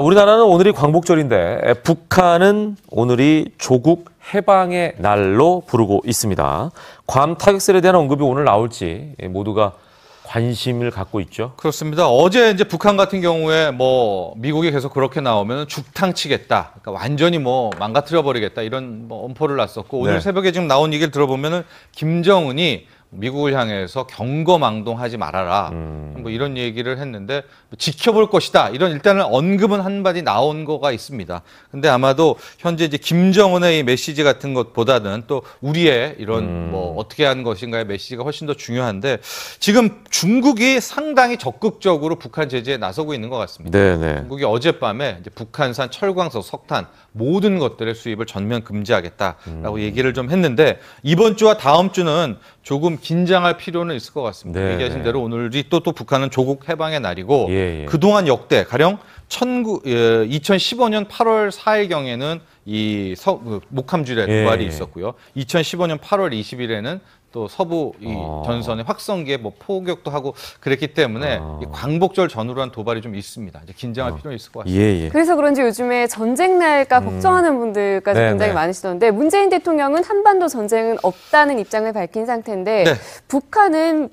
우리나라는 오늘이 광복절인데 북한은 오늘이 조국 해방의 날로 부르고 있습니다. 괌 타격설에 대한 언급이 오늘 나올지 모두가 관심을 갖고 있죠. 그렇습니다. 어제 이제 북한 같은 경우에 미국이 계속 그렇게 나오면 죽탕 치겠다, 그러니까 완전히 망가뜨려 버리겠다 이런 엄포를 놨었고 오늘 네. 새벽에 지금 나온 얘기를 들어보면은 김정은이 미국을 향해서 경거망동하지 말아라 이런 얘기를 했는데 지켜볼 것이다 이런 일단은 언급은 한마디 나온 거가 있습니다. 근데 아마도 현재 이제 김정은의 이 메시지 같은 것보다는 또 우리의 이런 어떻게 하는 것인가의 메시지가 훨씬 더 중요한데 지금 중국이 상당히 적극적으로 북한 제재에 나서고 있는 것 같습니다. 네네. 중국이 어젯밤에 이제 북한산 철광석, 석탄 모든 것들의 수입을 전면 금지하겠다라고 얘기를 좀 했는데 이번 주와 다음 주는 조금 긴장할 필요는 있을 것 같습니다. 네, 얘기하신 네. 대로 오늘이 또 북한은 조국 해방의 날이고 예. 그동안 역대 가령 2015년 8월 4일경에는 이 목함줄의 도발이 있었고요. 2015년 8월 20일에는 또 서부 이 전선의 확성기에 포격도 하고 그랬기 때문에 이 광복절 전후로 한 도발이 좀 있습니다. 이제 긴장할 필요는 있을 것 같습니다. 예. 그래서 그런지 요즘에 전쟁 날까 걱정하는 분들까지 굉장히 많으시던데 문재인 대통령은 한반도 전쟁은 없다는 입장을 밝힌 상태인데 북한은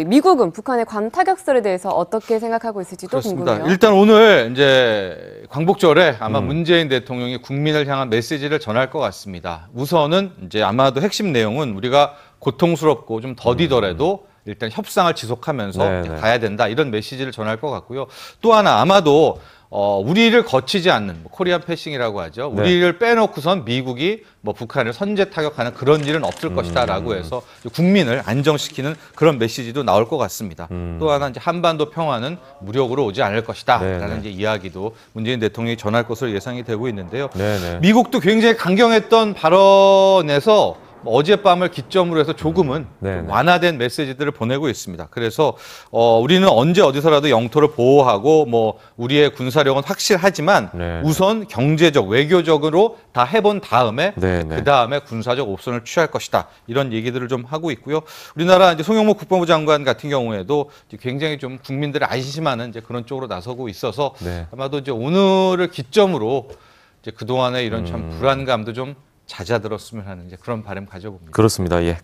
미국은 북한의 괌 타격설에 대해서 어떻게 생각하고 있을지도 그렇습니다. 궁금해요. 일단 오늘 이제 광복절에 아마 문재인 대통령이 국민을 향한 메시지를 전할 것 같습니다. 우선은 이제 아마도 핵심 내용은 우리가 고통스럽고 좀 더디더라도 일단 협상을 지속하면서 가야 된다 이런 메시지를 전할 것 같고요. 또 하나 아마도 우리를 거치지 않는 코리안 패싱이라고 하죠. 우리를 빼놓고선 미국이 북한을 선제 타격하는 그런 일은 없을 것이다라고 해서 국민을 안정시키는 그런 메시지도 나올 것 같습니다. 또 하나 이제 한반도 평화는 무력으로 오지 않을 것이다라는 이제 이야기도 문재인 대통령이 전할 것으로 예상이 되고 있는데요. 미국도 굉장히 강경했던 발언에서 어젯밤을 기점으로 해서 조금은 완화된 메시지들을 보내고 있습니다. 그래서 우리는 언제 어디서라도 영토를 보호하고 우리의 군사력은 확실하지만 우선 경제적, 외교적으로 다 해본 다음에 그 다음에 군사적 옵션을 취할 것이다. 이런 얘기들을 좀 하고 있고요. 우리나라 이제 송영무 국방부 장관 같은 경우에도 굉장히 좀 국민들을 안심하는 이제 그런 쪽으로 나서고 있어서 아마도 이제 오늘을 기점으로 이제 그동안의 이런 참 불안감도 좀 잦아들었으면 하는 이제 그런 바람 가져봅니다. 그렇습니다. 예.